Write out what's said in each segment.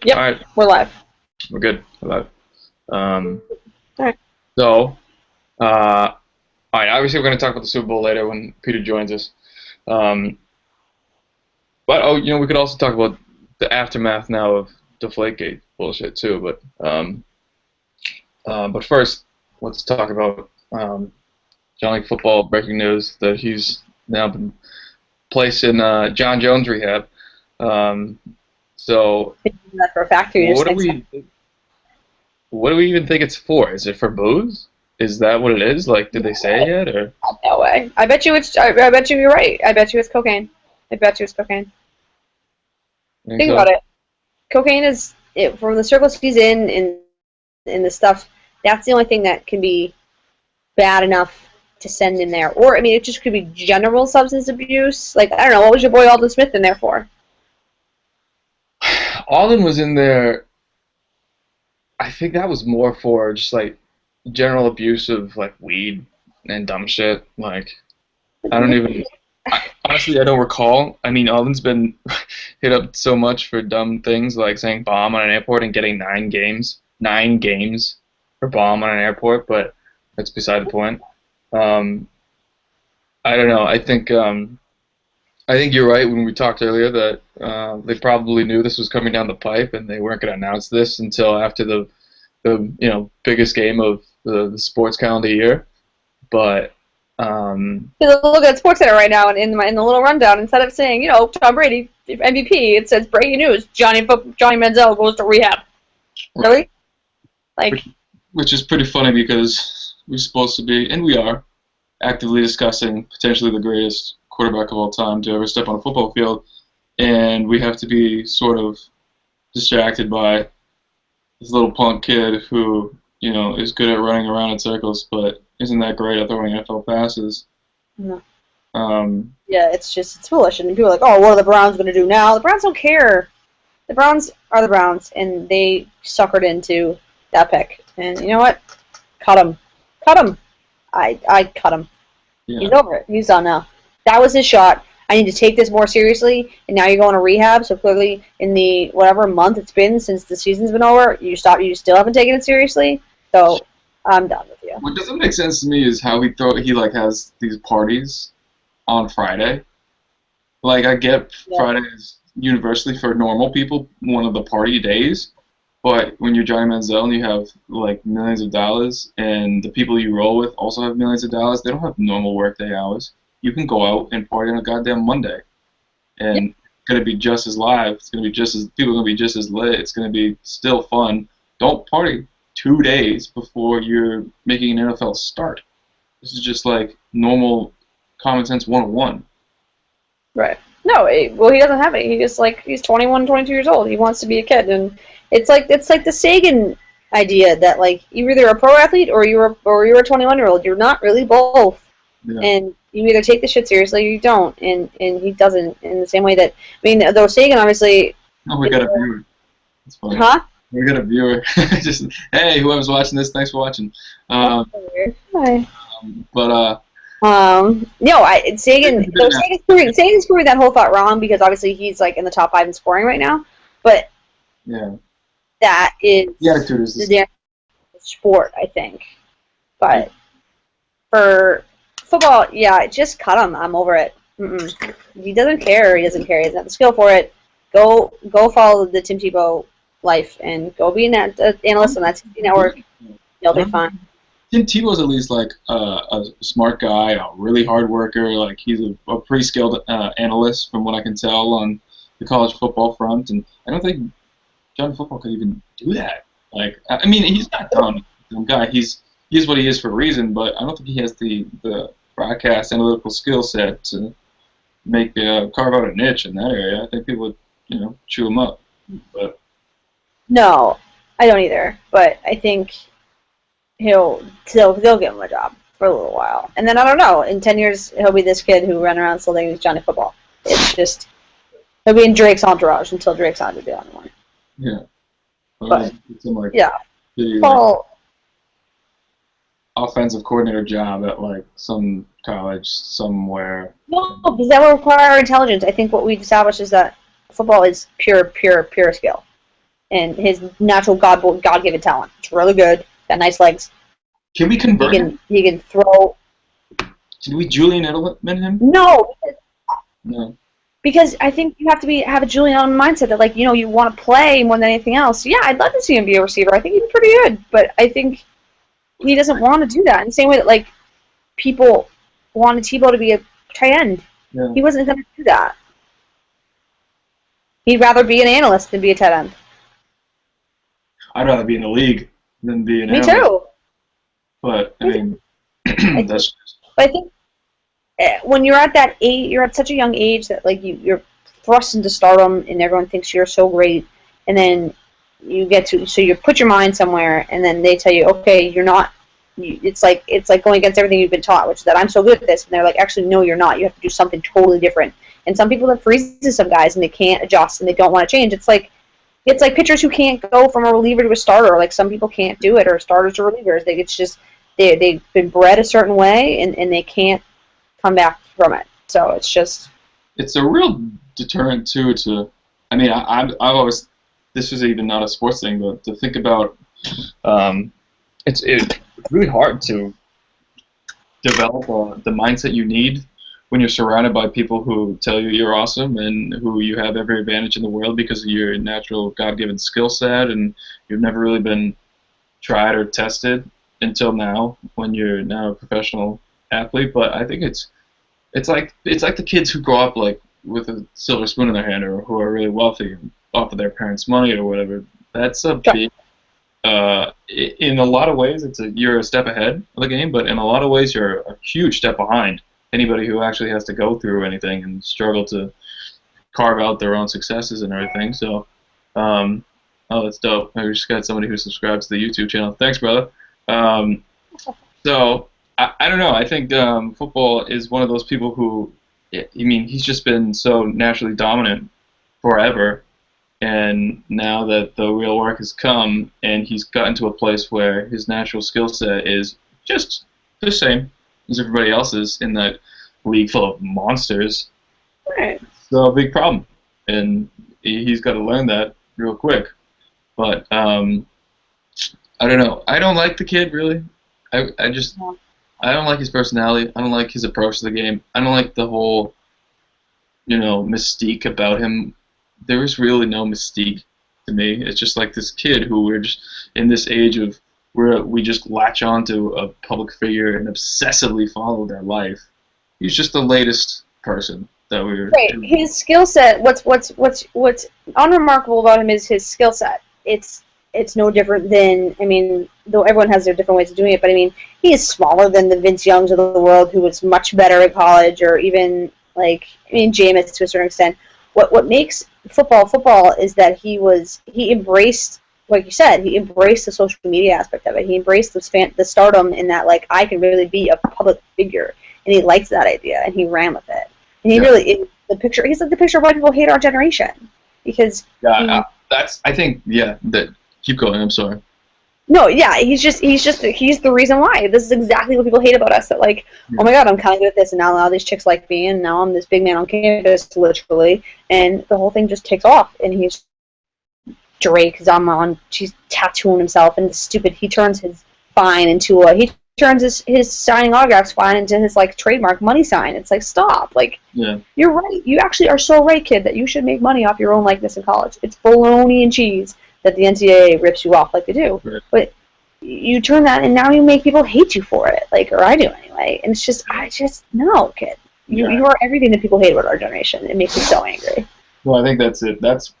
Yep, All right, we're live. we're good. We're live. Um, All right. so, all right. Obviously, we're going to talk about the Super Bowl later when Peter joins us. Um, but we could also talk about the aftermath now of Deflategate bullshit too. But first, let's talk about Johnny Football breaking news that he's now been placed in John Jones rehab. Um, so, That's for a fact. You just what do think so. we? What do we even think it's for? Is it for booze? Is that what it is? Like, did they say it yet? Or No way. I bet you it's. I bet you you're right. I bet you it's cocaine. I bet you it's cocaine. you think Think so? about it. Cocaine is it, from the circles he's in the stuff. That's the only thing that can be bad enough to send in there. Or I mean, it just could be general substance abuse. Like I don't know. What was your boy Alden Smith in there for? Alden was in there. I think that was more for just like general abuse of like weed and dumb shit. Like, I don't even. Honestly, I don't recall. I mean, Alden's been hit up so much for dumb things like saying bomb on an airport and getting 9 games for bomb on an airport. But that's beside the point. Um, I don't know. I think you're right when we talked earlier that they probably knew this was coming down the pipe and they weren't going to announce this until after the biggest game of the sports calendar year. But Look at SportsCenter right now, and in the little rundown, instead of saying Tom Brady MVP, it says breaking news: Johnny Manziel goes to rehab. Really? Like, which is pretty funny because we're supposed to be, and we are, actively discussing potentially the greatest quarterback of all time to ever step on a football field, and we have to be sort of distracted by this little punk kid who, is good at running around in circles, but isn't that great at throwing NFL passes. no. Um, Yeah, it's foolish, and people are like, oh, what are the Browns going to do now? The Browns don't care. The Browns are the Browns, and they suckered into that pick. And you know what? Cut him. Cut him. I cut him. yeah. He's over it. He's done now. That was his shot. I need to take this more seriously, and now you're going to rehab, so clearly in the whatever month it's been since the season's been over, you still haven't taken it seriously, so I'm done with you. What doesn't make sense to me is how he like has these parties on Friday. Like I get Friday is universally for normal people one of the party days, but when you're Johnny Manziel and you have like millions of dollars and the people you roll with also have millions of dollars, they don't have normal workday hours. You can go out and party on a goddamn Monday, and it's gonna be just as live. It's gonna be people are gonna be just as lit. It's gonna be still fun. Don't party 2 days before you're making an NFL start. This is just like normal common sense 101. Right. No, well, he doesn't have it. He's 21, 22 years old. He wants to be a kid, and it's like the Sagan idea that like you're either a pro athlete or you're a 21-year-old. You're not really both. Yeah. And you either take the shit seriously or you don't, and he doesn't. In the same way that though Sagan obviously. Oh, we got a viewer. That's funny. Huh? We got a viewer. Just hey, whoever's watching this, thanks for watching. Hi. But No, Sagan's proving that whole thought wrong because obviously he's like in the top 5 in scoring right now, but yeah, that is the attitude is the sport, I think. But for football, yeah, just cut him. I'm over it. He doesn't care. He doesn't care. He doesn't have the skill for it. Go follow the Tim Tebow life and go be an analyst on that TV network. You'll be fine. Tim Tebow's at least like a smart guy, a really hard worker. Like he's a pretty skilled analyst from what I can tell on the college football front, and I don't think John Football could even do that. Like I mean, he's not dumb guy. He is what he is for a reason, but I don't think he has the broadcast analytical skill set to carve out a niche in that area. I think people would chew him up, but no, I don't either. But I think they'll give him a job for a little while, and then I don't know. In 10 years, he'll be this kid who ran around still thinking he's Johnny Football. It's just he'll be in Drake's entourage until Drake's not to do it anymore. Yeah, but like yeah, Paul. Offensive coordinator job at like some college somewhere. No, because that will require intelligence. I think what we've established is that football is pure skill. and his natural God-given talent. It's really good. Got nice legs. Can we convert him? He can throw. Can we Julian Edelman him? No. No. Because I think you have to have a Julian Edelman mindset that, like, you want to play more than anything else. Yeah, I'd love to see him be a receiver. I think he'd be pretty good, but I think he doesn't want to do that. In the same way that, like, people wanted Tebow to be a tight end. Yeah. He wasn't going to do that. He'd rather be an analyst than be a tight end. I'd rather be in the league than be an Me analyst. too. But, I mean, that's... But I think when you're at that age, you're at such a young age that, like, you're thrust into stardom and everyone thinks you're so great, and then so you put your mind somewhere, and then they tell you, okay, you're not. It's like going against everything you've been taught, which is that I'm so good at this, and they're like, actually, no, you're not. You have to do something totally different. And some people, that freezes some guys, and they can't adjust, and they don't want to change. It's like pitchers who can't go from a reliever to a starter. Like, some people can't do it, or starters to relievers. It's just they've been bred a certain way, and they can't come back from it. So it's a real deterrent too. I mean, I've always, this is even not a sports thing, but to think about, it's really hard to develop the mindset you need when you're surrounded by people who tell you you're awesome and who you have every advantage in the world because of your natural God-given skill set, and you've never really been tried or tested until now when you're now a professional athlete. But I think it's like the kids who grow up like with a silver spoon in their hand, or who are really wealthy off of their parents' money or whatever. That's a big. In a lot of ways, you're a step ahead of the game, but in a lot of ways, you're a huge step behind anybody who actually has to go through anything and struggle to carve out their own successes and everything. So, oh, that's dope. I just got somebody who subscribes to the YouTube channel. Thanks, brother. So, I don't know. I think football is one of those people who, I mean, he's just been so naturally dominant forever. And now that the real work has come, and he's gotten to a place where his natural skill set is just the same as everybody else's in that league full of monsters, right. It's a big problem. And he's got to learn that real quick. But I don't know. I don't like the kid, really. I don't like his personality. I don't like his approach to the game. I don't like the whole, mystique about him. There is really no mystique to me. It's just like this kid who we're just in this age of where we just latch onto a public figure and obsessively follow their life. He's just the latest person that we're right. His skill set. What's unremarkable about him is his skill set. It's no different than, I mean, though everyone has their different ways of doing it, but I mean, he is smaller than the Vince Youngs of the world, who was much better at college, or even Jameis to a certain extent. What makes football is that he embraced, like you said, he embraced the social media aspect of it. He embraced the stardom in that, like, I can really be a public figure, and he liked that idea, and he ran with it. And he's like the picture of why people hate our generation, because keep going. I'm sorry. No, yeah, he's the reason why. This is exactly what people hate about us. That, like, oh my God, I'm kind of good at this, and now these chicks like me, and now I'm this big man on campus, literally, and the whole thing just takes off. And he's Drake, Zaman, she's tattooing himself, and stupid. He turns his fine into his signing autographs fine into his, like, trademark money sign. It's like, stop. Like, yeah. You're right. You actually are so right, kid, that you should make money off your own likeness in college. It's bologna and cheese that the NCAA rips you off like they do. Right. But you turn that, and now you make people hate you for it, like, or I do anyway. And it's just, no, kid. You are everything that people hate about our generation. It makes me so angry. Well, I think that's it. That's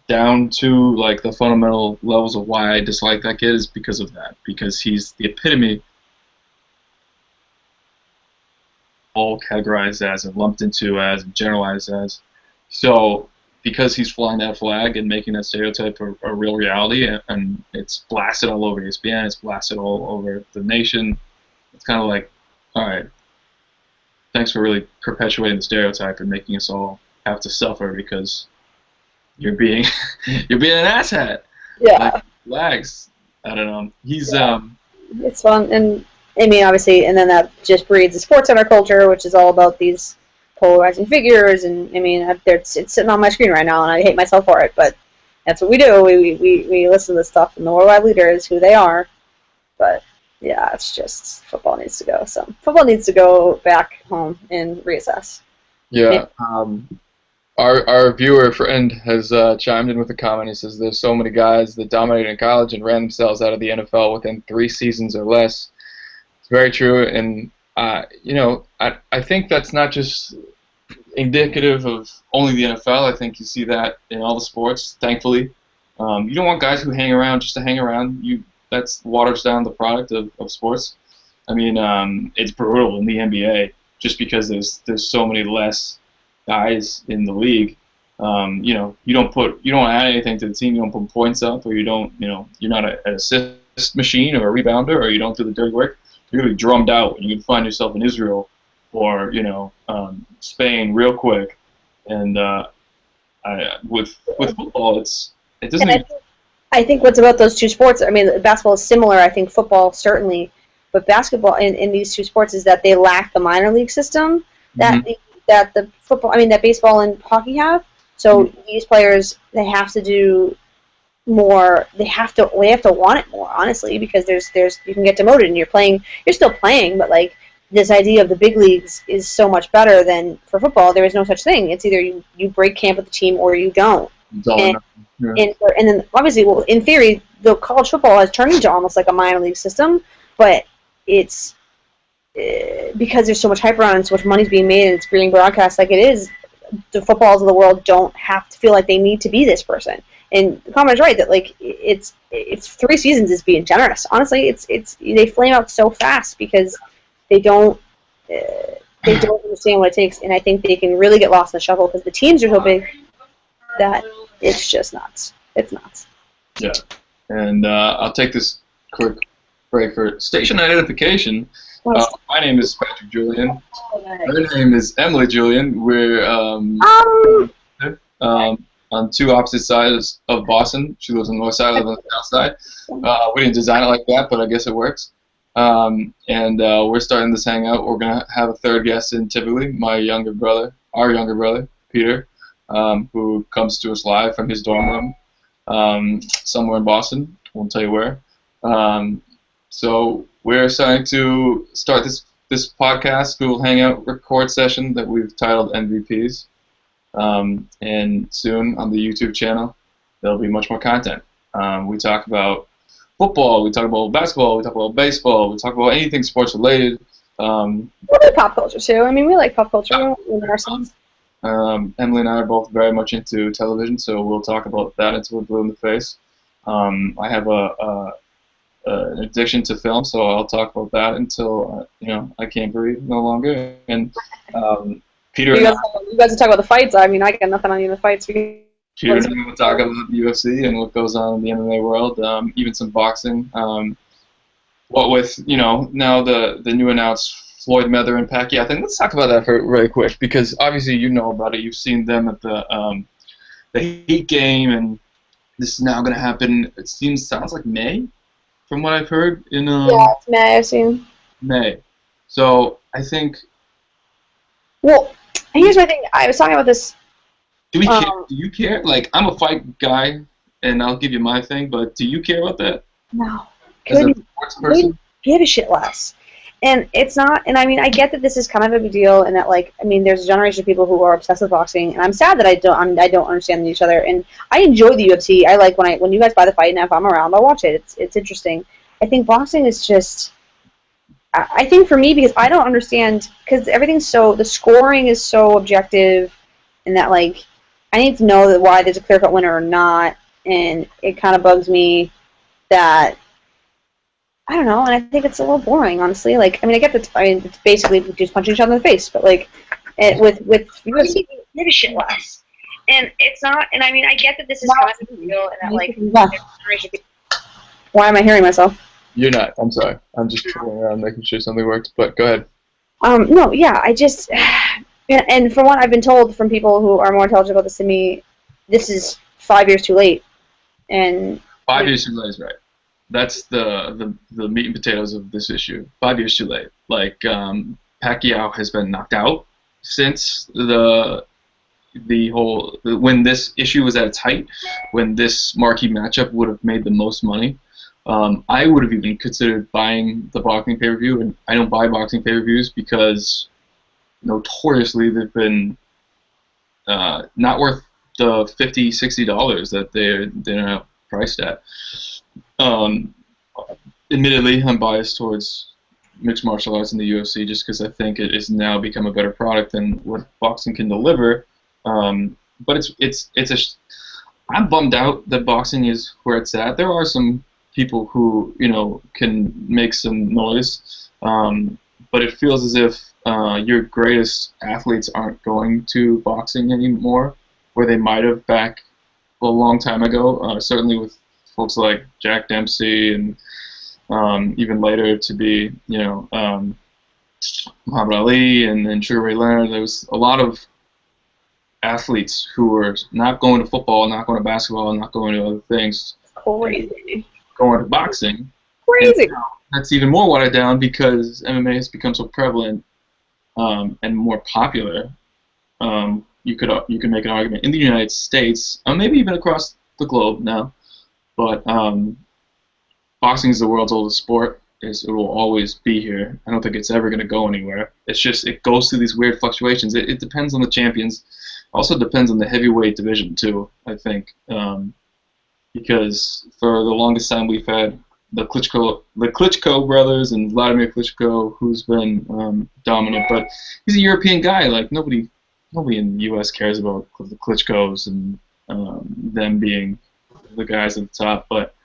down to, like, the fundamental levels of why I dislike that kid is because of that. Because he's the epitome, all categorized as and lumped into as and generalized as. So, because he's flying that flag and making that stereotype a real reality, and it's blasted all over ESPN, it's blasted all over the nation, it's kind of like, all right, thanks for really perpetuating the stereotype and making us all have to suffer because you're being an asshat. Yeah. Like, flags. I don't know. He's It's fun, and I mean, obviously, and then that just breeds a sports center culture, which is all about these polarizing figures, and I mean, it's sitting on my screen right now, and I hate myself for it, but That's what we do. We listen to this stuff, and the worldwide leader is who they are. But yeah, it's just football needs to go. So football needs to go back home and reassess. Yeah. Our viewer friend has chimed in with a comment. He says there's so many guys that dominated in college and ran themselves out of the NFL within 3 seasons or less. It's very true, and I think that's not just indicative of only the NFL. I think you see that in all the sports. Thankfully, you don't want guys who hang around just to hang around. That's waters down the product of sports. I mean, it's brutal in the NBA just because there's so many less guys in the league. You don't add anything to the team. You don't put points up, or you're not an assist machine or a rebounder, or you don't do the dirty work. You're gonna be drummed out, and you can find yourself in Israel or Spain real quick. And with football, it doesn't. I think what's about those two sports, I mean, basketball is similar. I think football certainly, but basketball in these two sports is that they lack the minor league system that the football, I mean, that baseball and hockey have. So these players, they have to do more. They have to want it more, honestly, because there's you can get demoted and you're still playing, but like this idea of the big leagues is so much better than for football. There is no such thing. It's either you break camp with the team or you don't. And then obviously, well, in theory, the college football has turned into almost like a minor league system, but it's because there's so much hype around it and so much money's being made and it's being broadcast like it is. The footballs of the world don't have to feel like they need to be this person. And the comment is right that like it's 3 seasons is being generous. Honestly, it's they flame out so fast because they don't understand what it takes, and I think they can really get lost in the shuffle because the teams are so big that it's just nuts. It's nuts. Yeah, and I'll take this quick break for station identification. My name is Patrick Julian. Her name is Emily Julian. We're on two opposite sides of Boston. She lives on the north side, I live on the south side. We didn't design it like that, but I guess it works. And we're starting this hangout. We're going to have a third guest in typically, our younger brother, Peter, who comes to us live from his dorm room somewhere in Boston. Won't tell you where. So we're starting to start this podcast, Google Hangout record session that we've titled MVPs. And soon on the YouTube channel, there'll be much more content. We talk about football, we talk about basketball, we talk about baseball, we talk about anything sports related. We do pop culture too. I mean, we like pop culture in ourselves. Emily and I are both very much into television, so we'll talk about that until we're blue in the face. I have an addiction to film, so I'll talk about that until I can't breathe no longer. And Peter, you guys will talk about the fights. I mean, I got nothing on you in the fights. Peter and I will talk about the UFC and what goes on in the MMA world, even some boxing. What with now the new announced Floyd Mayweather and Pacquiao. I think let's talk about that for really quick because obviously you know about it. You've seen them at the Heat game, and this is now going to happen. It sounds like May, from what I've heard. Yeah, it's May. I've seen May. So I think. Well, here's my thing. I was talking about this. Do we care? Do you care? Like, I'm a fight guy, and I'll give you my thing, but do you care about that? No. As a sports person? Give a shit less. And it's not, and I mean, I get that this is kind of a big deal, and that, like, I mean, there's a generation of people who are obsessed with boxing, and I'm sad that I don't understand each other, and I enjoy the UFC. I like when you guys buy the fight, and if I'm around, I'll watch it. It's interesting. I think boxing is just, I think for me, because I don't understand, because the scoring is so objective, and that, like, I need to know that why there's a clear-cut winner or not, and it kind of bugs me that, I don't know, and I think it's a little boring, honestly. Like, I mean, I get that, it's basically just punching each other in the face, but, like, with UFC, give a shit less. And it's not, and I mean, I get that this is kind of a big deal, and that, like, why am I hearing myself? You're not. I'm sorry. I'm just fooling around making sure something works, but go ahead. No, yeah, I just, and from what I've been told from people who are more intelligent about this than me, this is 5 years too late. And 5 years too late is right. That's the meat and potatoes of this issue. 5 years too late. Like, Pacquiao has been knocked out since the when this issue was at its height, when this marquee matchup would have made the most money, I would have even considered buying the boxing pay-per-view. And I don't buy boxing pay-per-views because notoriously they've been not worth the $50-$60 that they're now priced at. Admittedly, I'm biased towards mixed martial arts in the UFC just because I think it has now become a better product than what boxing can deliver. But I'm bummed out that boxing is where it's at. There are some people who can make some noise, but it feels as if your greatest athletes aren't going to boxing anymore, where they might have back a long time ago. Certainly with folks like Jack Dempsey and even later to be Muhammad Ali and Sugar Ray Leonard. There was a lot of athletes who were not going to football, not going to basketball, not going to other things. Crazy. Going to boxing. Crazy. That's even more watered down because MMA has become so prevalent and more popular. You could make an argument in the United States, maybe even across the globe now, but boxing is the world's oldest sport. It will always be here. I don't think it's ever going to go anywhere. It's just it goes through these weird fluctuations. It depends on the champions. Also depends on the heavyweight division too, I think, because for the longest time we've had the Klitschko brothers and Vladimir Klitschko, who's been dominant, but he's a European guy. Like nobody in the U.S. cares about the Klitschkos and them being the guys at the top. But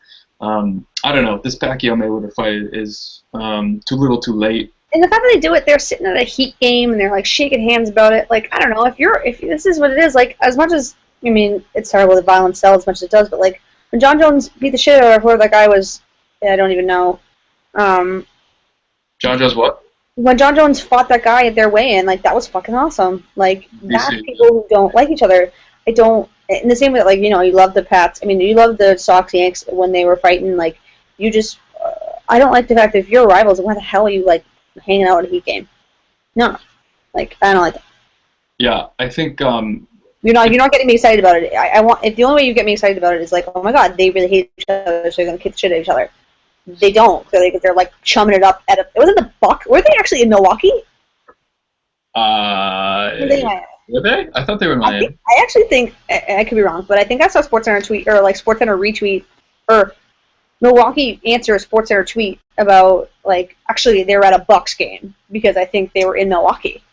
I don't know. This Pacquiao-Mayweather fight is too little, too late. And the fact that they do it, they're sitting at a Heat game and they're like shaking hands about it. Like I don't know if this is what it is. Like as much as it's terrible that violence sells as much as it does, but like when John Jones beat the shit out of whoever that guy was, I don't even know. John Jones what? When John Jones fought that guy at their weigh-in, like that was fucking awesome. Like that's people who don't like each other. I don't. In the same way, like you love the Pats. You love the Sox Yanks when they were fighting. Like you just, I don't like the fact that if you're rivals, why the hell are you like hanging out at a Heat game? No, like I don't like that. Yeah, I think you're not getting me excited about it. I want if the only way you get me excited about it is like, oh my god, they really hate each other, so they're gonna kick the shit at each other. They don't. They're like chumming it up at a. It wasn't the Bucks. Were they actually in Milwaukee? Were they? I thought they were in Miami. I actually think I could be wrong, but I think I saw SportsCenter tweet or like SportsCenter retweet or Milwaukee answer a SportsCenter tweet about like actually they were at a Bucks game because I think they were in Milwaukee.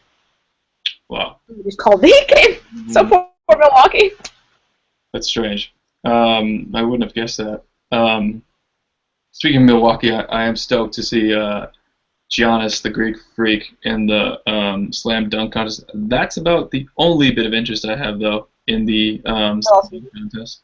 Wow. They just called the Heat game. Mm-hmm. So poor Milwaukee. That's strange. I wouldn't have guessed that. Speaking of Milwaukee, I am stoked to see Giannis, the Greek Freak, in the slam dunk contest. That's about the only bit of interest I have, though, in the slam dunk contest.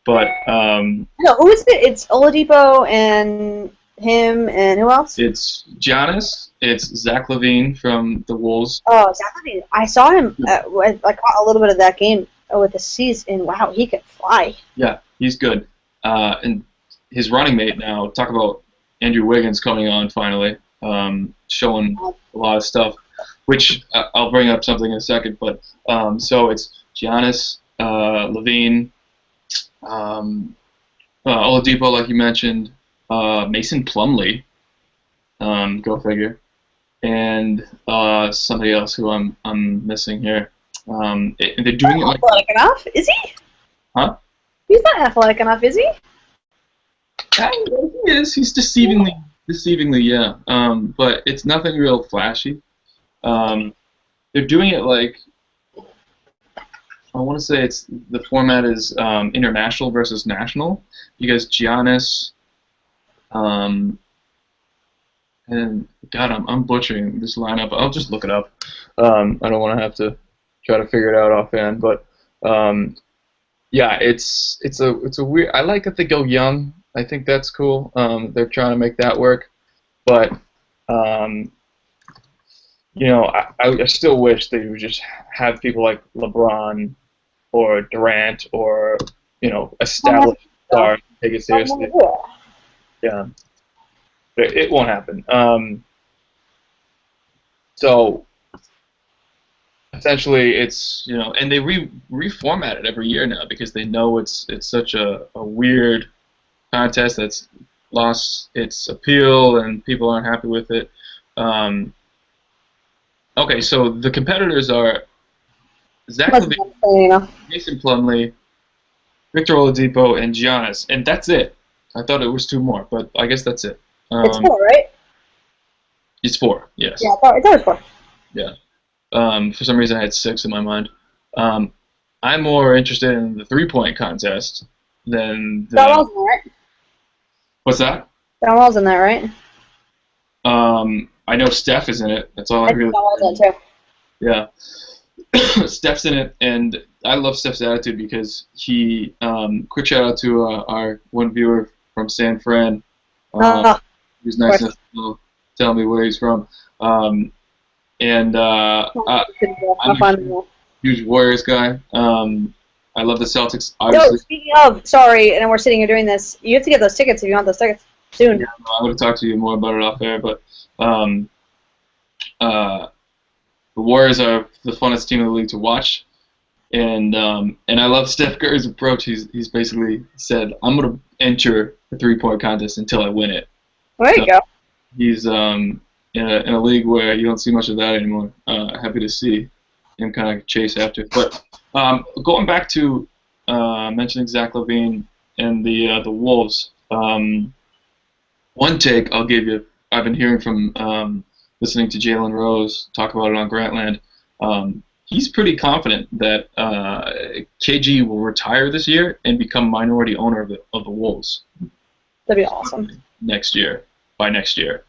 But no, who is it? It's Oladipo and him and who else? It's Giannis. It's Zach LaVine from the Wolves. Oh, Zach LaVine! I saw him. I caught a little bit of that game with the C's, and wow, he could fly. Yeah, he's good. And his running mate now. Talk about Andrew Wiggins coming on finally. Showing a lot of stuff, which I'll bring up something in a second. But so it's Giannis, LaVine, Oladipo, like you mentioned, Mason Plumlee, go figure, and somebody else who I'm missing here. They're doing it like athletic enough, is he? Huh? He's not athletic enough, is he? He is. He's deceivingly, yeah. But it's nothing real flashy. They're doing it like I want to say it's the format is international versus national because Giannis, and God, I'm butchering this lineup. I'll just look it up. I don't want to have to try to figure it out offhand, but yeah, it's a weird. I like that they go young. I think that's cool. They're trying to make that work, but I still wish they would just have people like LeBron or Durant or established stars take it seriously. Yeah, but it won't happen. So essentially it's and they reformat it every year now because they know it's such a weird contest that's lost its appeal and people aren't happy with it. Um, okay, so the competitors are Zach Must Levine, have been, Mason Plumlee, Victor Oladipo, and Giannis, and that's it. I thought it was two more, but I guess that's it. It's 4, right? It's four, yes. Yeah, I thought it was 4. Yeah. For some reason, I had six in my mind. I'm more interested in the three-point contest than John the. Wall's in there, right? What's that? John Wall's in there, right? I know Steph is in it. That's all I I think really. John Wall's in it, too. Yeah. Steph's in it, and I love Steph's attitude because he. Quick shout out to our one viewer from San Fran. Oh, He was nice enough to tell me where he's from. And I'm a huge Warriors guy. I love the Celtics, obviously. Yo, speaking of, sorry, and we're sitting here doing this, you have to get those tickets if you want those tickets soon. Yeah, I would have talked to you more about it off air, but the Warriors are the funnest team in the league to watch, and I love Steph Curry's approach. He's basically said, "I'm gonna enter the three-point contest until I win it." There you go. He's in a league where you don't see much of that anymore. Happy to see him kind of chase after. But going back to mentioning Zach LaVine and the Wolves, one take I'll give you. I've been hearing from listening to Jalen Rose talk about it on Grantland. He's pretty confident that KG will retire this year and become minority owner of the Wolves. That'd be awesome. By next year,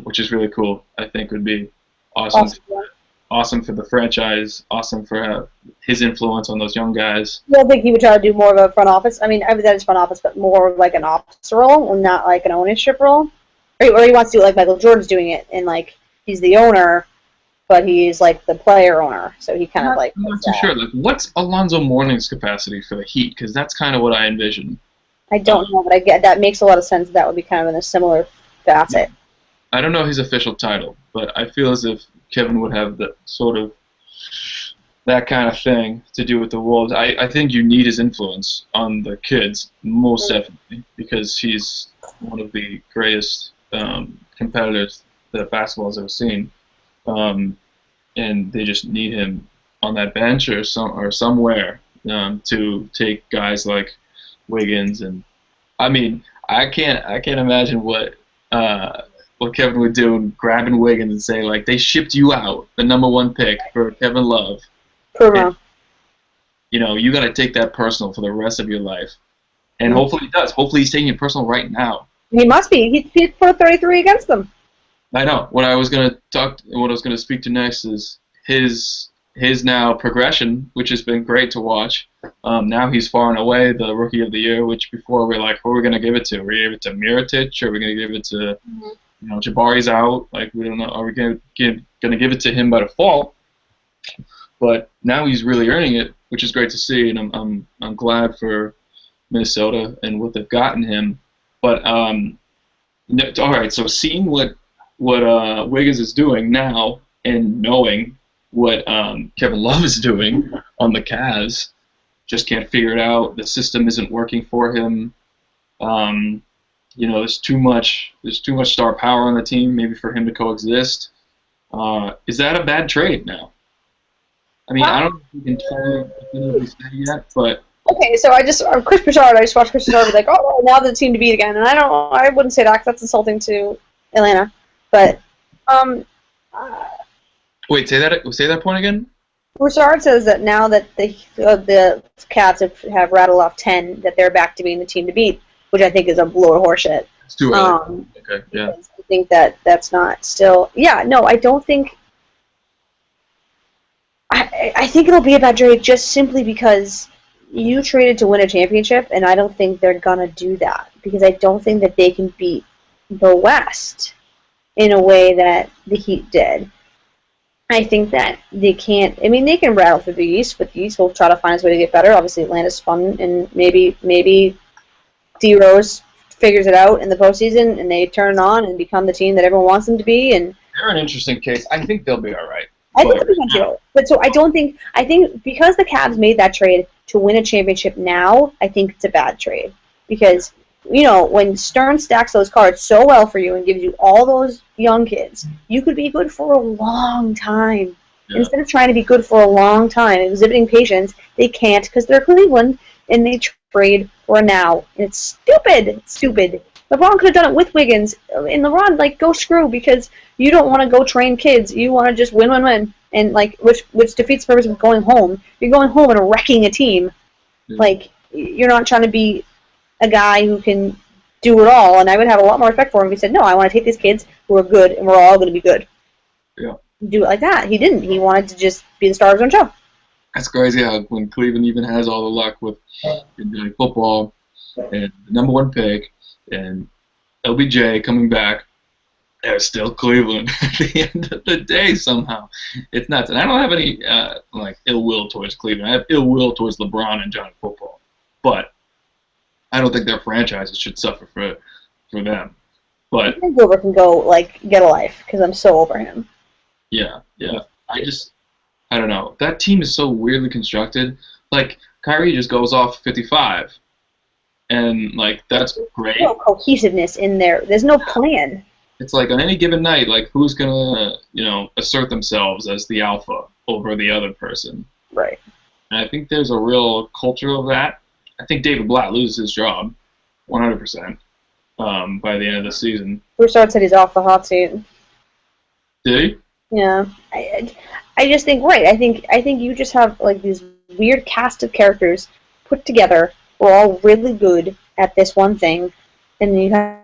which is really cool. I think would be awesome. Awesome for the franchise. Awesome for his influence on those young guys. I don't think he would try to do more of a front office. I mean, that is front office, but more like an ops role, and not like an ownership role. Or he wants to do it like Michael Jordan's doing it, and like he's the owner, but he's like the player owner. So he kind of like. I'm not too sure. Like, what's Alonzo Mourning's capacity for the Heat? Because that's kind of what I envision. I don't know, but I get that makes a lot of sense. That would be kind of in a similar facet. I don't know his official title, but I feel as if Kevin would have the sort of that kind of thing to do with the Wolves. I think you need his influence on the kids, most definitely, because he's one of the greatest competitors that basketball has ever seen, and they just need him on that bench or somewhere to take guys like Wiggins, and I mean, I can't imagine what Kevin would do in grabbing Wiggins and say, like, they shipped you out, the #1 pick for Kevin Love. And, you got to take that personal for the rest of your life, and hopefully he does. Hopefully he's taking it personal right now. He must be. He put 33 against them. I know. What I was going to speak to next is his now progression, which has been great to watch. Now he's far and away the Rookie of the Year, which before we were like, who are we going to give it to? Are we going to give it to Mirotic? Or are we going to give it to, Jabari's out? Like, we don't know. Are we going to give it to him by default? But now he's really earning it, which is great to see, and I'm glad for Minnesota and what they've gotten him. But all right, so seeing what Wiggins is doing now and knowing what Kevin Love is doing on the Cavs, just can't figure it out. The system isn't working for him. There's too much star power on the team, maybe for him to coexist. Is that a bad trade now? I mean, I don't know if we can totally say yet, but okay. So Chris Broussard. I just watched Chris Broussard be like, oh, now the team to beat again, and I wouldn't say that because that's insulting to Atlanta, but wait, say that point again. Broussard says that now that the Cavs have rattled off 10, that they're back to being the team to beat, which I think is a load of horseshit. It's too early. Okay, yeah. I think that's not still. Yeah, no, I don't think. I think it'll be a bad trade just simply because you traded to win a championship, and I don't think they're gonna do that because I don't think that they can beat the West in a way that the Heat did. I think that they can't. I mean, they can rattle through the East, but the East will try to find its way to get better. Obviously, Atlanta's fun, and maybe D Rose figures it out in the postseason, and they turn on and become the team that everyone wants them to be. And they're an interesting case. I think they'll be all right. I think But it'll be potential. But so I think because the Cavs made that trade to win a championship now, I think it's a bad trade. Because, when Stern stacks those cards so well for you and gives you all those young kids, you could be good for a long time. yeah, Instead of trying to be good for a long time, exhibiting patience, they can't because they're Cleveland and they trade for a now. And it's stupid. It's stupid. LeBron could have done it with Wiggins. And LeBron, go screw because you don't want to go train kids. You want to just win, win, win. And, which defeats the purpose of going home. You're going home and wrecking a team. yeah. You're not trying to be a guy who can do it all. And I would have a lot more respect for him if he said, no, I want to take these kids who are good and we're all going to be good. Yeah. Do it like that. He didn't. He wanted to just be the star of his own show. That's crazy how when Cleveland even has all the luck with football and the number one pick and LBJ coming back, they're still Cleveland at the end of the day somehow. It's nuts. And I don't have any ill will towards Cleveland. I have ill will towards LeBron and John football. But I don't think their franchises should suffer for them. But I think Gilbert can go, get a life because I'm so over him. yeah. I don't know. That team is so weirdly constructed. Kyrie just goes off 55. And, that's great. There's no cohesiveness in there. There's no plan. It's on any given night, who's going to, assert themselves as the alpha over the other person. Right. And I think there's a real culture of that. I think David Blatt loses his job 100% by the end of the season. Broussard said he's off the hot seat. Did he? Yeah. I just think, right, I think you just have, these weird cast of characters put together. We're all really good at this one thing. And then you have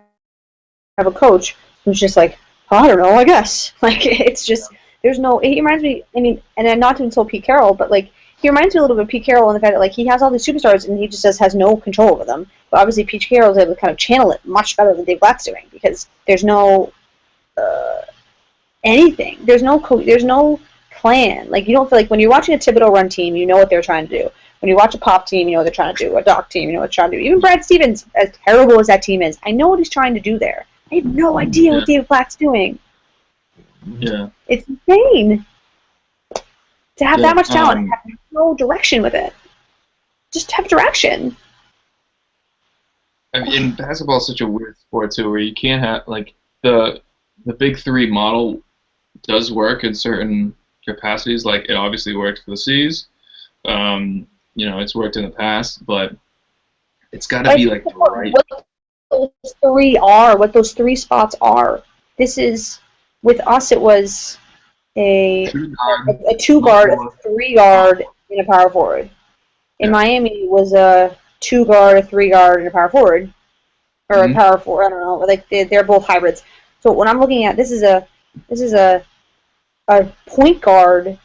a coach who's just I don't know, I guess. It's just, there's no, he reminds me, and I'm not to insult Pete Carroll, but, he reminds me a little bit of Pete Carroll in the fact that, he has all these superstars and he just has no control over them. But obviously Pete Carroll is able to kind of channel it much better than Dave Blatt's doing because there's no anything. There's no plan. You don't feel when you're watching a Thibodeau-run team, you know what they're trying to do. When you watch a Pop team, you know what they're trying to do. A Doc team, you know what they're trying to do. Even Brad Stevens, as terrible as that team is, I know what he's trying to do there. I have no idea what David Blatt's doing. Yeah. It's insane to have that much talent and have no direction with it. Just have direction. Basketball is such a weird sport too, where you can't have the big three model does work in certain capacities. It obviously worked for the C's. It's worked in the past, but it's got to be the right. What those three spots are. This is with us. It was a 2-guard, a 3-guard, and a power forward. In Miami, it was a 2-guard, a 3-guard, and a power forward, or a power forward. I don't know. They're both hybrids. So when I'm looking at this is a point guard,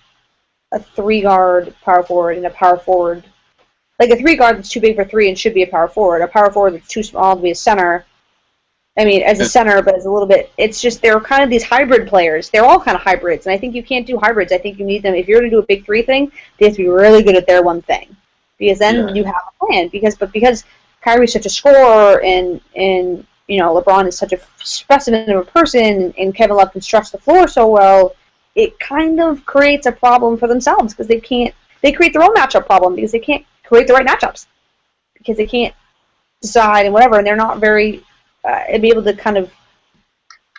a 3-guard power forward, and a power forward. A 3-guard that's too big for 3 and should be a power forward. A power forward that's too small to be a center. As a center, but as a little bit. It's just they're kind of these hybrid players. They're all kind of hybrids, and I think you can't do hybrids. I think you need them. If you're going to do a big 3 thing, they have to be really good at their one thing. Because then you have a plan. Because Kyrie's such a scorer and LeBron is such a specimen of a person and Kevin Love can stretch the floor so well, it kind of creates a problem for themselves because they create their own matchup problem because they can't create the right matchups because they can't decide and whatever, and they're not very be able to kind of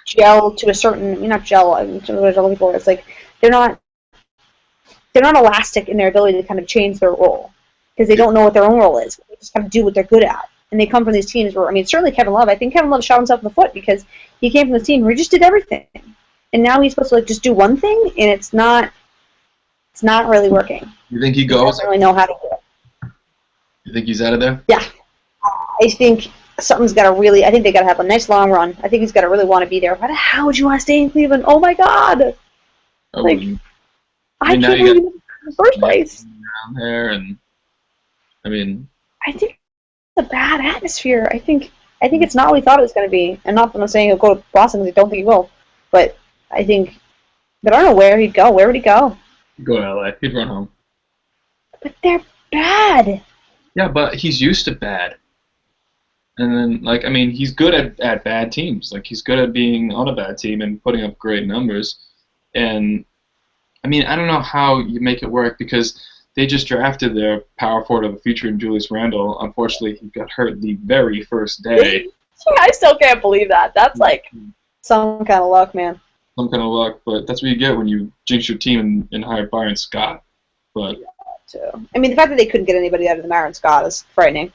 gel to a certain, not gel, I'm looking for, it's they're not elastic in their ability to kind of change their role because they don't know what their own role is. They just kind of do what they're good at. And they come from these teams where, certainly Kevin Love, I think Kevin Love shot himself in the foot because he came from this team where he just did everything. And now he's supposed to just do one thing, and it's not really working. You think he goes? He doesn't really know how to do it. You think he's out of there? Yeah. I think something's got to really, I think they got to have a nice long run. I think he's got to really want to be there. Why the hell would you want to stay in Cleveland? Oh my God. I can't believe it in the first place. Down there and, I think it's a bad atmosphere. I think it's not what we thought it was going to be. And not that I'm saying he'll go to Boston because I don't think he will. But I don't know where he'd go. Where would he go? Go to LA. He'd run home. But they're bad. Yeah, but he's used to bad. And then, he's good at bad teams. He's good at being on a bad team and putting up great numbers. And I mean, I don't know how you make it work because they just drafted their power forward of the future in Julius Randle. Unfortunately, he got hurt the very first day. I still can't believe that. That's like some kind of luck, man. Some kind of luck, but that's what you get when you jinx your team and hire Byron Scott. But too. I mean, the fact that they couldn't get anybody out of the Byron Scott is frightening.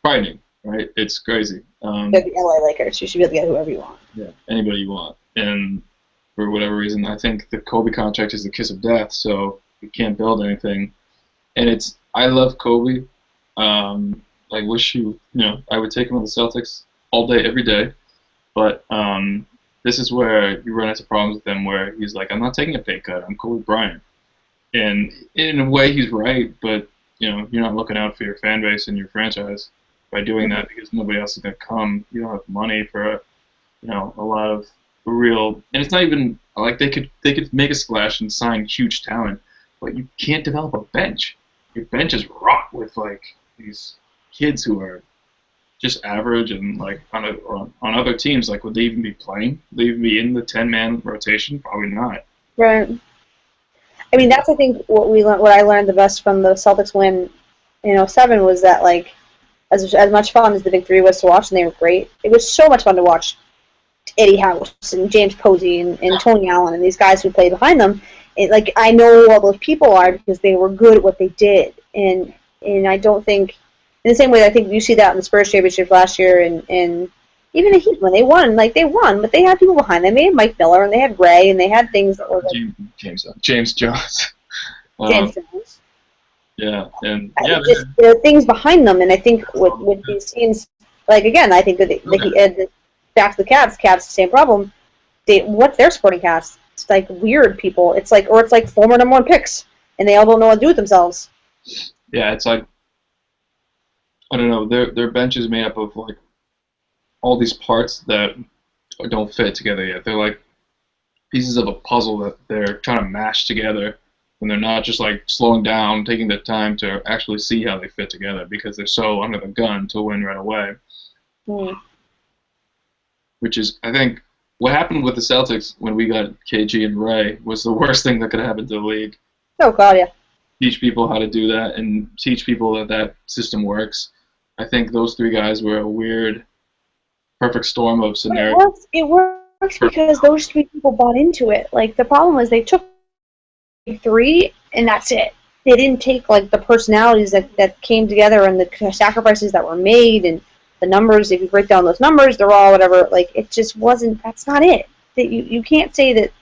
frightening, right? It's crazy. They're the LA Lakers. You should be able to get whoever you want. Yeah, anybody you want. And for whatever reason, I think the Kobe contract is the kiss of death, so we can't build anything. And I love Kobe. I wish I would take him on the Celtics all day, every day. But this is where you run into problems with him where he's like, I'm not taking a pay cut. I'm Kobe Bryant. And in a way, he's right, but you're not looking out for your fan base and your franchise by doing that because nobody else is going to come. You don't have money for a lot of real, and it's not even like they could make a splash and sign huge talent, but you can't develop a bench. Your bench is rot with like these kids who are just average and like on other teams. Like, would they even be playing? Would they even be in the 10-man rotation? Probably not. Right. I mean, that's I think what I learned the best from the Celtics win in '07 was that like as much fun as the big three was to watch, and they were great. It was so much fun to watch Eddie House and James Posey and Tony Allen and these guys who played behind them. Like, I know who all those people are because they were good at what they did, and I don't think in the same way I think you see that in the Spurs championship last year and even the Heat when they won, but they had people behind them. They had Mike Miller and they had Ray and they had things that were like, James Jones. James Jones. Yeah, and there are things behind them, and I think with these teams, like again, I think that back to the Cavs the same problem. What's their supporting cast? It's like weird people. It's like former number one picks, and they all don't know what to do with themselves. Yeah, it's like I don't know. Their bench is made up of like all these parts that don't fit together yet. They're like pieces of a puzzle that they're trying to mash together, and they're not just like slowing down, taking the time to actually see how they fit together because they're so under the gun to win right away. Which is, I think, what happened with the Celtics when we got KG and Ray was the worst thing that could happen to the league. Oh, God, yeah. Teach people how to do that and teach people that system works. I think those three guys were a weird, perfect storm of scenarios. It works because those three people bought into it. Like, the problem was they took three, and that's it. They didn't take, like, the personalities that came together and the sacrifices that were made and the numbers. If you break down those numbers, they're all whatever. Like, it just wasn't, that's not it. You can't say that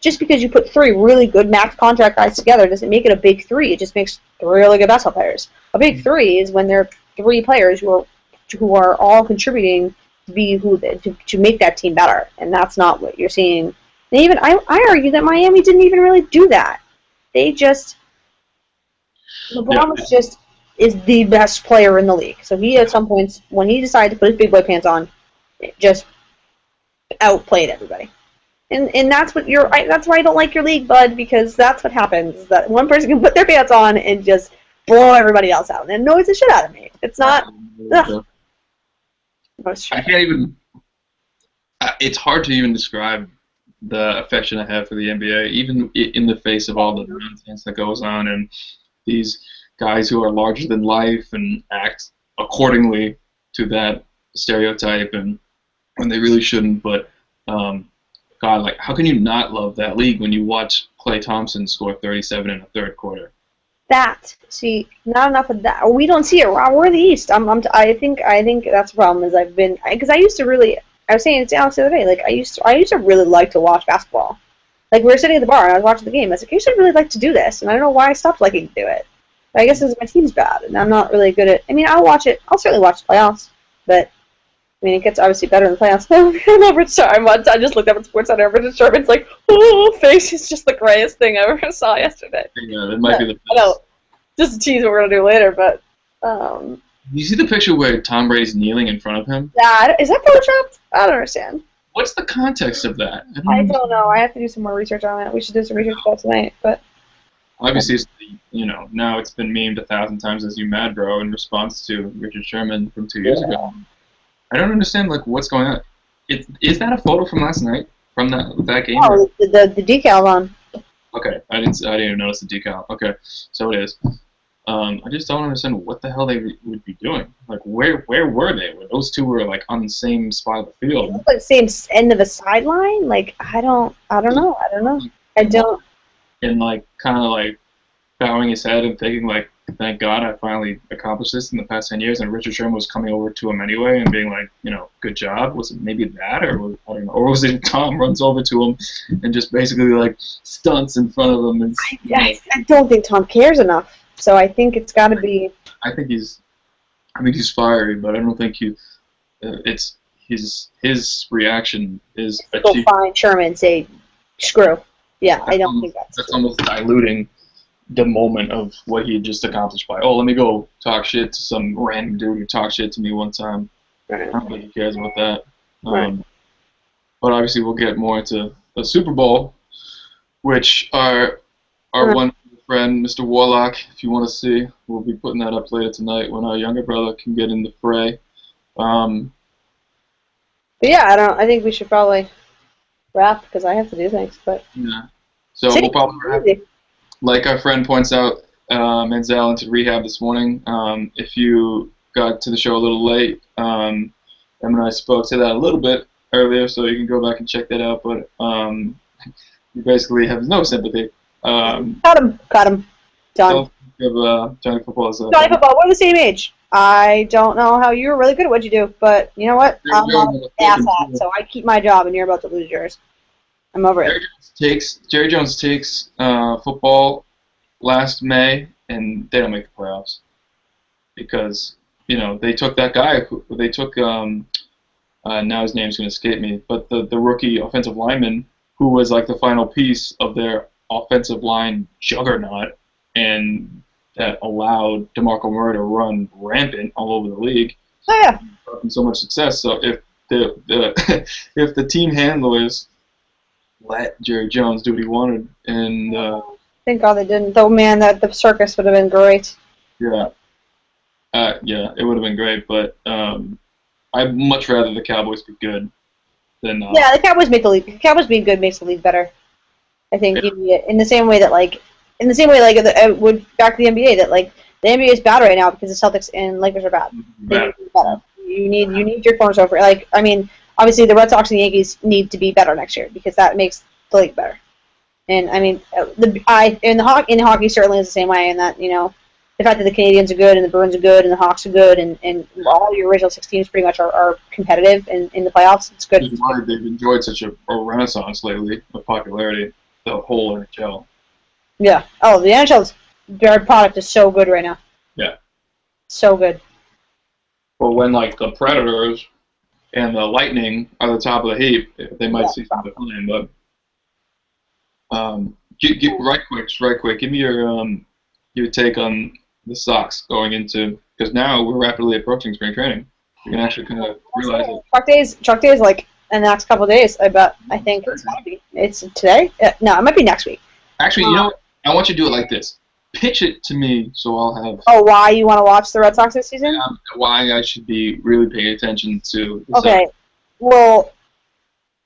just because you put three really good max contract guys together doesn't make it a big three. It just makes three really good basketball players. A big three is when they're three players who are all contributing to make that team better, and that's not what you're seeing. And even I argue that Miami didn't even really do that. They just LeBron is the best player in the league. So he at some points when he decided to put his big boy pants on, it just outplayed everybody. And that's what that's why I don't like your league, bud, because that's what happens. Is that one person can put their pants on and just blow everybody else out, and it annoys the shit out of me. It's not. I can't even. It's hard to even describe the affection I have for the NBA, even in the face of all the nonsense that goes on and these guys who are larger than life and act accordingly to that stereotype, and when they really shouldn't. But God, like, how can you not love that league when you watch Klay Thompson score 37 in the third quarter? See, not enough of that. We don't see it. We're the East. I think that's the problem. Because I used to really. I was saying it to Alex the other day. Like, I used to really like to watch basketball. Like, we were sitting at the bar and I was watching the game. I was like, I used to really like to do this, and I don't know why I stopped liking to do it. But I guess it's my team's bad, and I'm not really good at. I mean, I'll watch it. I'll certainly watch the playoffs, but I mean, it gets obviously better in the playoffs. I just looked up at SportsCenter, and Richard Sherman's like, oh, face is just the greatest thing I ever saw yesterday. Yeah, that might be the best. I know. Just a tease what we're going to do later, but... You see the picture where Tom Brady's kneeling in front of him? Yeah, is that photoshopped? I don't understand. What's the context of that? I don't know. I have to do some more research on that. We should do some research about tonight, but... Obviously, it's, now it's been memed 1,000 times as you mad bro in response to Richard Sherman from 2 years ago. I don't understand, like, what's going on. Is that a photo from last night? From that game? Oh, the decal on. Okay, I didn't even notice the decal. Okay, so it is. I just don't understand what the hell they would be doing. Like, where were they? Where those two were like on the same spot of the It field, looks like same end of a sideline. Like I don't know. I don't. and like kind of like bowing his head and thinking like, "Thank God I finally accomplished this in the past 10 years." And Richard Sherman was coming over to him anyway and being like, "Good job." Was it maybe that, or I don't know, or was it Tom runs over to him and just basically like stunts in front of him? And I don't think Tom cares enough. So I think it's got to be. I think he's fiery, but I don't think it's his reaction is Go find Sherman and say, screw. Yeah, I don't think that's almost diluting the moment of what he had just accomplished by, let me go talk shit to some random dude who talked shit to me one time. Right. I don't think he cares about that. Right. But obviously we'll get more into the Super Bowl, which our one friend, Mr. Warlock, if you want to see, we'll be putting that up later tonight when our younger brother can get in the fray. But yeah, I think we should probably wrap because I have to do things. But yeah, so we'll probably wrap. Like our friend points out, Manziel into rehab this morning. If you got to the show a little late, Em and I spoke to that a little bit earlier, so you can go back and check that out. But you basically have no sympathy. Cut him. Done. Johnny Football is Johnny Football, we're the same age. I don't know how you were really good at what you do, but you know what? I'm an asshat, so I keep my job, and you're about to lose yours. I'm over it. Jerry Jones takes football last May, and they don't make the playoffs because they took that guy. They took now his name's going to escape me, but the rookie offensive lineman who was like the final piece of their offensive line juggernaut, and that allowed DeMarco Murray to run rampant all over the league. Oh yeah. And so much success. So if the if the team handlers let Jerry Jones do what he wanted, and thank God they didn't. Though, man, that the circus would have been great. Yeah, it would have been great. But I'd much rather the Cowboys be good than. Yeah, the Cowboys make the league. The Cowboys being good makes the league better. I think in the same way that would back to the NBA that like the NBA is bad right now because the Celtics and Lakers are bad. Better. You need your cornerstone. Like I mean, obviously the Red Sox and the Yankees need to be better next year because that makes the league better. And I mean, in hockey certainly is the same way. And that the fact that the Canadians are good and the Bruins are good and the Hawks are good and all your original 6 teams pretty much are competitive in the playoffs. It's good. It's why they've enjoyed such a renaissance lately of popularity. The whole NHL. Yeah. Oh, the NHL's their product is so good right now. Yeah. So good. Well, when like the Predators and the Lightning are the top of the heap, they might see some decline. But right quick, give me your take on the Sox going into, because now we're rapidly approaching spring training. You can actually kind of realize it. Truck days like in the next couple of days. I think it's gotta be. It's today. No, it might be next week. Actually, you know what? I want you to do it like this. Pitch it to me so I'll have. Oh, why you want to watch the Red Sox this season? Why I should be really paying attention to. Okay, well,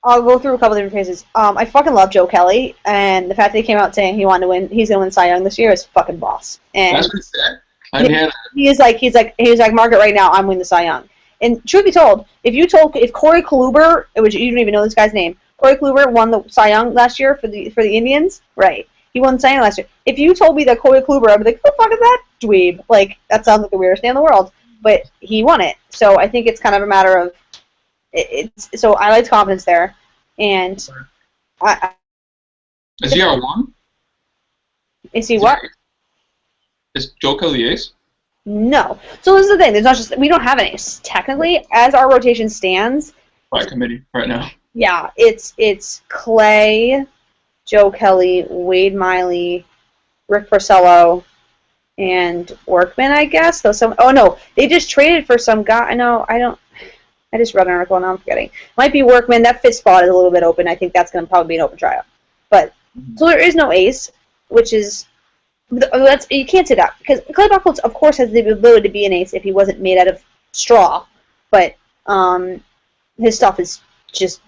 I'll go through a couple different phases. I fucking love Joe Kelly, and the fact that he came out saying he wanted to win, he's gonna win Cy Young this year is fucking boss. And that's what he said. I mean, he was like, Margaret, right now I'm winning the Cy Young. And truth be told, if Corey Kluber, which you don't even know this guy's name, Corey Kluber won the Cy Young last year for the Indians, right? He won Cy Young last year. If you told me that Corey Kluber, I'd be like, who the fuck is that dweeb? Like, that sounds like the weirdest name in the world. But he won it. So I think it's kind of a matter of, so I like confidence there. And is he our one? Is he what? Is Joe Kelly ace? No. So this is the thing. There's not just, we don't have an ace. Technically, as our rotation stands. By committee right now. Yeah, it's Clay, Joe Kelly, Wade Miley, Rick Porcello, and Workman, I guess. They just traded for some guy. I just read an article and now I'm forgetting. Might be Workman. That fifth spot is a little bit open. I think that's going to probably be an open tryout. But so there is no ace, which is you can't say that because Clay Buchholz, of course, has the ability to be an ace if he wasn't made out of straw. But his stuff is just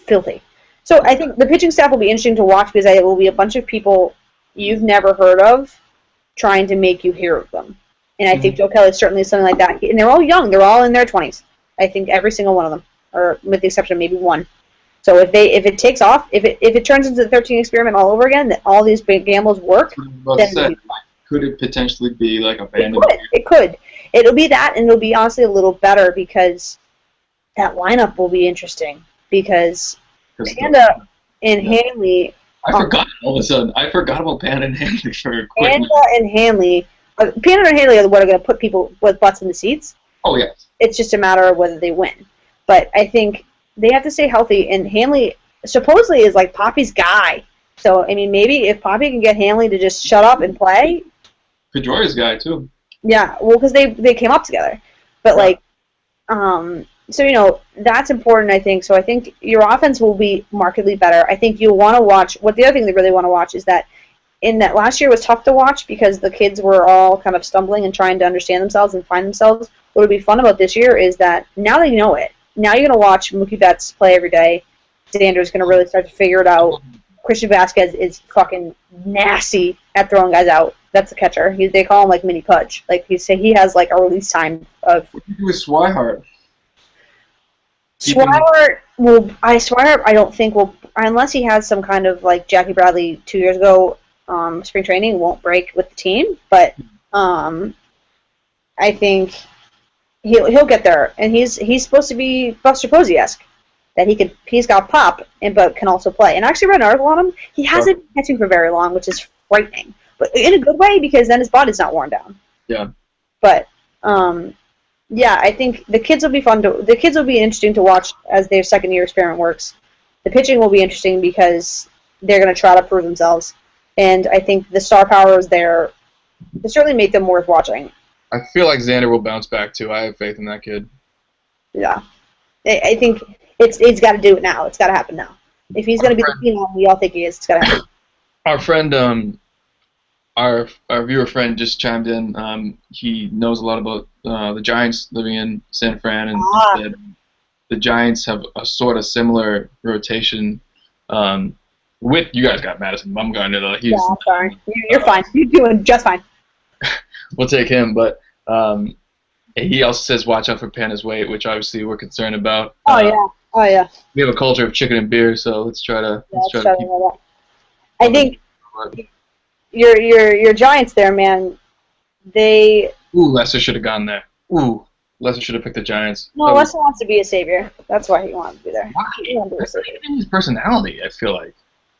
filthy. So I think the pitching staff will be interesting to watch because it will be a bunch of people you've never heard of trying to make you hear of them. And I think Joe Kelly is certainly something like that. And they're all young. They're all in their 20s. I think every single one of them, or with the exception of maybe one. So if it takes off, if it turns into the 13 experiment all over again, that all these big gambles work, then could it potentially be like abandoned? It could. It'll be that, and it'll be honestly a little better because that lineup will be interesting. Because Panda and Hanley. I forgot all of a sudden. I forgot about Panda and Hanley for a quick Panda and Hanley. Panda and Hanley are what are going to put people with butts in the seats. Oh, yes. It's just a matter of whether they win. But I think they have to stay healthy, and Hanley supposedly is like Poppy's guy. So, I mean, maybe if Poppy can get Hanley to just shut up and play. Pedroia's guy, too. Yeah, well, because they came up together. But, like, so, you know, that's important, I think. So I think your offense will be markedly better. I think you'll want to watch. What the other thing they really want to watch is that in that last year was tough to watch because the kids were all kind of stumbling and trying to understand themselves and find themselves. What would be fun about this year is that now they know it. Now you're going to watch Mookie Betts play every day. Xander's going to really start to figure it out. Christian Vasquez is fucking nasty at throwing guys out. That's the catcher. They call him like Mini Pudge. Like he has like a release time of. What do you do with Swihart? Swihart I don't think will, unless he has some kind of like Jackie Bradley 2 years ago spring training, won't break with the team. But I think he'll get there, and he's supposed to be Buster Posey-esque. That he's got pop, but can also play. And I actually read an article on him. He hasn't been catching for very long, which is frightening, but in a good way because then his body's not worn down. Yeah. But yeah, I think the kids will be the kids will be interesting to watch as their second year experiment works. The pitching will be interesting because they're going to try to prove themselves, and I think the star power is there. It certainly make them worth watching. I feel like Xander will bounce back too. I have faith in that kid. Yeah, I think it's got to do it now. It's got to happen now. If he's going to be the phenom we all think he is, it's got to happen. Our friend, our viewer friend just chimed in. He knows a lot about the Giants living in San Fran, and said the Giants have a sort of similar rotation. With you guys got Madison Bumgarner. Yeah, I'm sorry. You're fine. You're doing just fine. We'll take him, but he also says watch out for Panda's weight, which obviously we're concerned about. Oh yeah. We have a culture of chicken and beer, so let's try to keep that. I think your Giants there, man. Lester should have gone there. Lester should have picked the Giants. No, Lester wants to be a savior. That's why he wanted to be there. Why? It's in his personality, I feel like.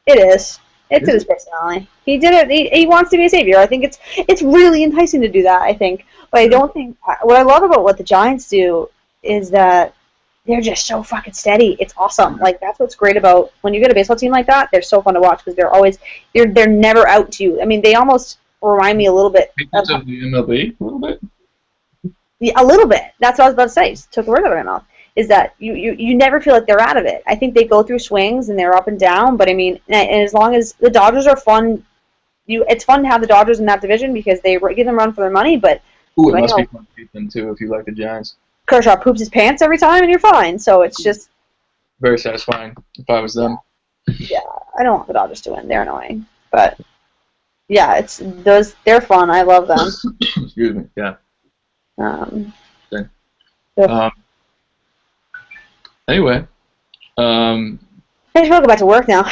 It is. It's in his personality. He did it. He wants to be a savior. I think it's really enticing to do that, I think. But I don't think... What I love about what the Giants do is that they're just so fucking steady. It's awesome. Like, that's what's great about... When you get a baseball team like that, they're so fun to watch because they're always... They're never out to you. I mean, they almost remind me a little bit... Of the MLB? A little bit? Yeah, a little bit. That's what I was about to say. Just took the word out of my mouth. Is that you never feel like they're out of it. I think they go through swings and they're up and down, but I mean, and as long as the Dodgers are fun, it's fun to have the Dodgers in that division because they give them run for their money, but... It must be fun to beat them, too, if you like the Giants. Kershaw poops his pants every time and you're fine, so it's just... Very satisfying, if I was them. Yeah, I don't want the Dodgers to win. They're annoying, but... Yeah, they're fun. I love them. Excuse me, yeah. Anyway, I just want to go back to work now.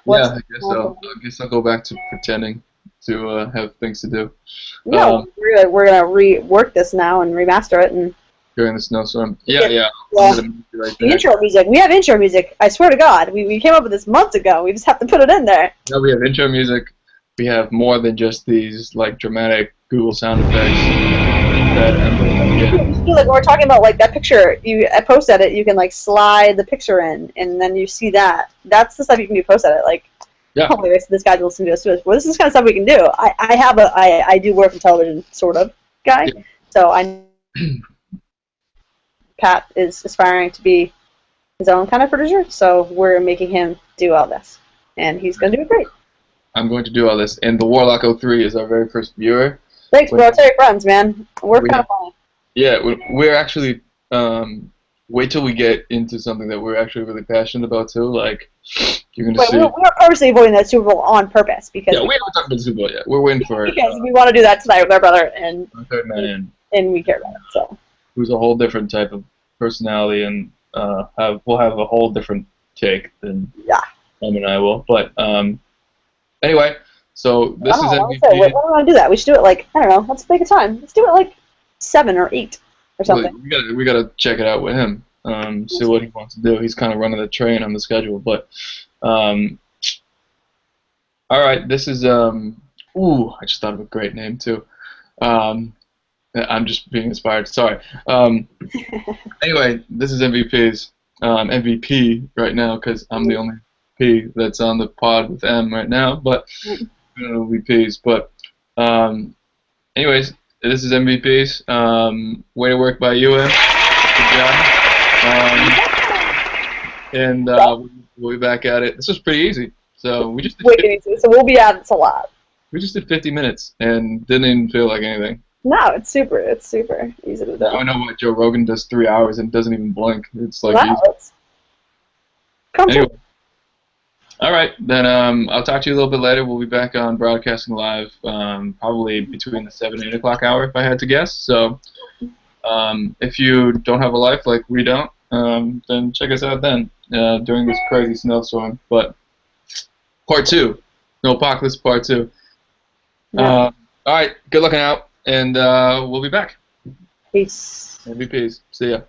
Yeah, I guess so. I guess I'll go back to pretending to have things to do. No, we're gonna rework this now and remaster it and during the snowstorm. Yeah. The intro music. We have intro music. I swear to God, we came up with this months ago. We just have to put it in there. No, we have intro music. We have more than just these like dramatic Google sound effects. I feel like when we're talking about like that picture, I post edit, you can like slide the picture in, and then you see that. That's the stuff you can do post edit. Like, oh, this guy's listening to us. Well, this is the kind of stuff we can do. I do work in television, sort of guy. Yeah. So Pat is aspiring to be his own kind of producer. So we're making him do all this, and he's going to do it great. I'm going to do all this, and the Warlock 03 is our very first viewer. Thanks, bro. Tell your friends, man. We're kind of funny. Yeah, we're actually wait till we get into something that we're actually really passionate about too. Like, you're gonna Wait, see. we're purposely avoiding that Super Bowl on purpose because Yeah, we haven't talked about the Super Bowl yet. We're waiting for because we want to do that tonight with our brother, and our third man, we care about it. So who's a whole different type of personality, and we'll have a whole different take than yeah. Em and I will. But anyway, so this is When MVP. do we want to do that? We should do it like, I don't know. Let's make a time. Let's do it like 7 or 8 or something. We gotta check it out with him. See what he wants to do. He's kind of running the train on the schedule, but all right. This is I just thought of a great name too. I'm just being inspired. Sorry. Anyway, this is MVPs. MVP right now because I'm the only P that's on the pod with M right now, but MVPs. But anyways, this is MVPs. Way to work by you, M. Good job. And we'll be back at it. This was pretty easy. So we just did so we'll be at it a lot. We just did 50 minutes and didn't even feel like anything. No, it's super easy to do. I know what Joe Rogan does 3 hours and doesn't even blink. It's like easy. Anyway. All right, then I'll talk to you a little bit later. We'll be back on Broadcasting Live probably between the 7 and 8 o'clock hour, if I had to guess. So if you don't have a life like we don't, then check us out then during this crazy snowstorm. But part 2, No Apocalypse Part 2. Yeah. All right, good looking out, and we'll be back. Peace. MVPs. See ya.